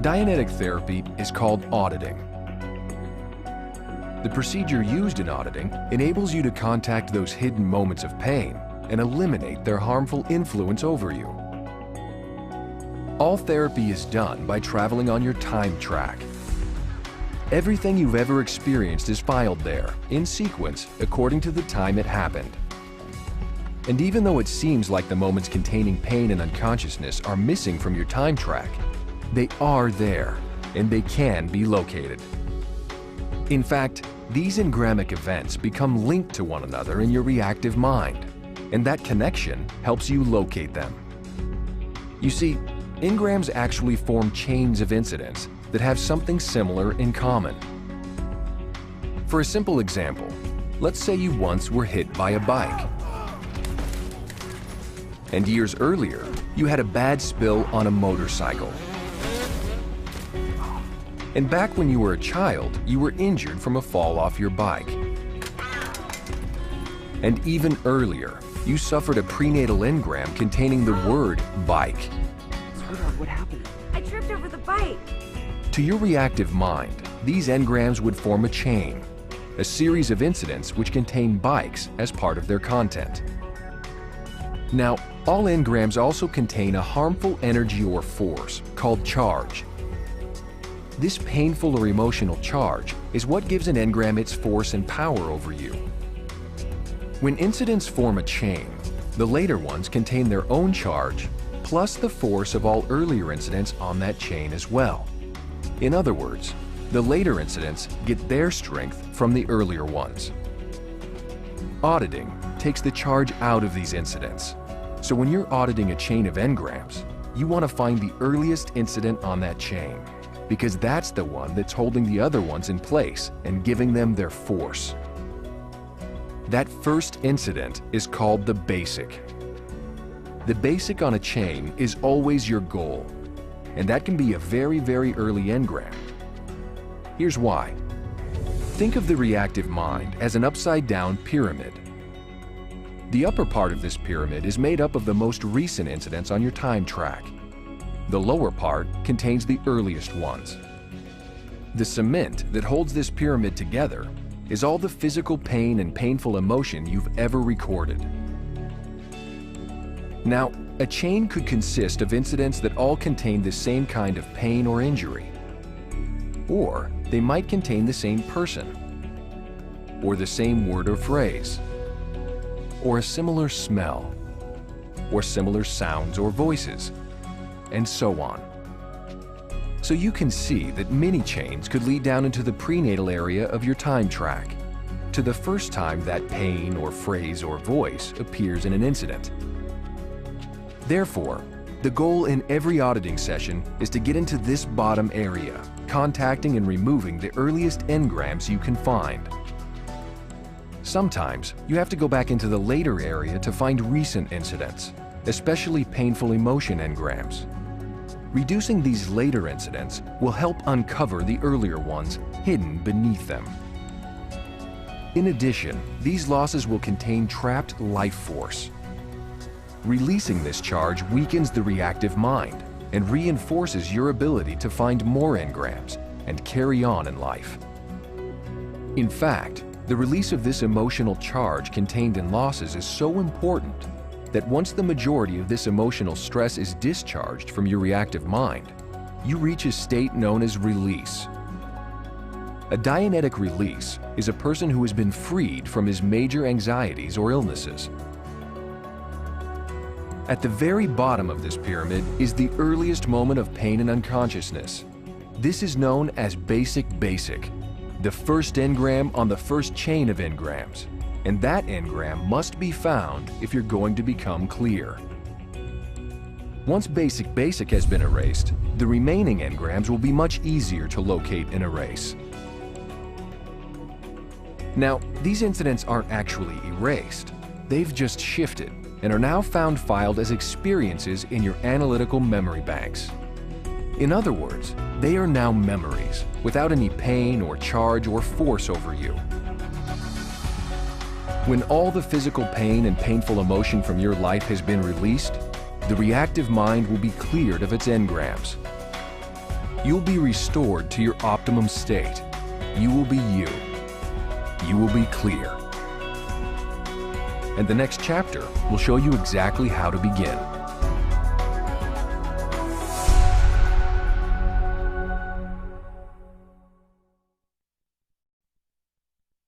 Dianetic therapy is called auditing. The procedure used in auditing enables you to contact those hidden moments of pain and eliminate their harmful influence over you. All therapy is done by traveling on your time track. Everything you've ever experienced is filed there, in sequence, according to the time it happened. And even though it seems like the moments containing pain and unconsciousness are missing from your time track, they are there, and they can be located. In fact, these engrammic events become linked to one another in your reactive mind, and that connection helps you locate them. You see, engrams actually form chains of incidents that have something similar in common. For a simple example, let's say you once were hit by a bike. And years earlier, you had a bad spill on a motorcycle. And back when you were a child, you were injured from a fall off your bike. And even earlier, you suffered a prenatal engram containing the word bike. Sweetheart, what happened? I tripped over the bike. To your reactive mind, these engrams would form a chain, a series of incidents which contain bikes as part of their content. Now, all engrams also contain a harmful energy or force called charge. This painful or emotional charge is what gives an engram its force and power over you. When incidents form a chain, the later ones contain their own charge plus the force of all earlier incidents on that chain as well. In other words, the later incidents get their strength from the earlier ones. Auditing takes the charge out of these incidents. So when you're auditing a chain of engrams, you want to find the earliest incident on that chain, because that's the one that's holding the other ones in place and giving them their force. That first incident is called the basic. The basic on a chain is always your goal, and that can be a very, very early engram. Here's why. Think of the reactive mind as an upside-down pyramid. The upper part of this pyramid is made up of the most recent incidents on your time track. The lower part contains the earliest ones. The cement that holds this pyramid together is all the physical pain and painful emotion you've ever recorded. Now, a chain could consist of incidents that all contain the same kind of pain or injury. Or they might contain the same person, or the same word or phrase, or a similar smell, or similar sounds or voices, and so on. So you can see that many chains could lead down into the prenatal area of your time track, to the first time that pain or phrase or voice appears in an incident. Therefore, the goal in every auditing session is to get into this bottom area, contacting and removing the earliest engrams you can find. Sometimes, you have to go back into the later area to find recent incidents, especially painful emotion engrams. Reducing these later incidents will help uncover the earlier ones hidden beneath them. In addition, these losses will contain trapped life force. Releasing this charge weakens the reactive mind and reinforces your ability to find more engrams and carry on in life. In fact, the release of this emotional charge contained in losses is so important that once the majority of this emotional stress is discharged from your reactive mind, you reach a state known as release. A Dianetic release is a person who has been freed from his major anxieties or illnesses. At the very bottom of this pyramid is the earliest moment of pain and unconsciousness. This is known as basic, the first engram on the first chain of engrams, and that engram must be found if you're going to become clear. Once basic has been erased, the remaining engrams will be much easier to locate and erase. Now, these incidents aren't actually erased. They've just shifted and are now found filed as experiences in your analytical memory banks. In other words, they are now memories, without any pain or charge or force over you. When all the physical pain and painful emotion from your life has been released, the reactive mind will be cleared of its engrams. You'll be restored to your optimum state. You will be you. You will be clear. And the next chapter will show you exactly how to begin.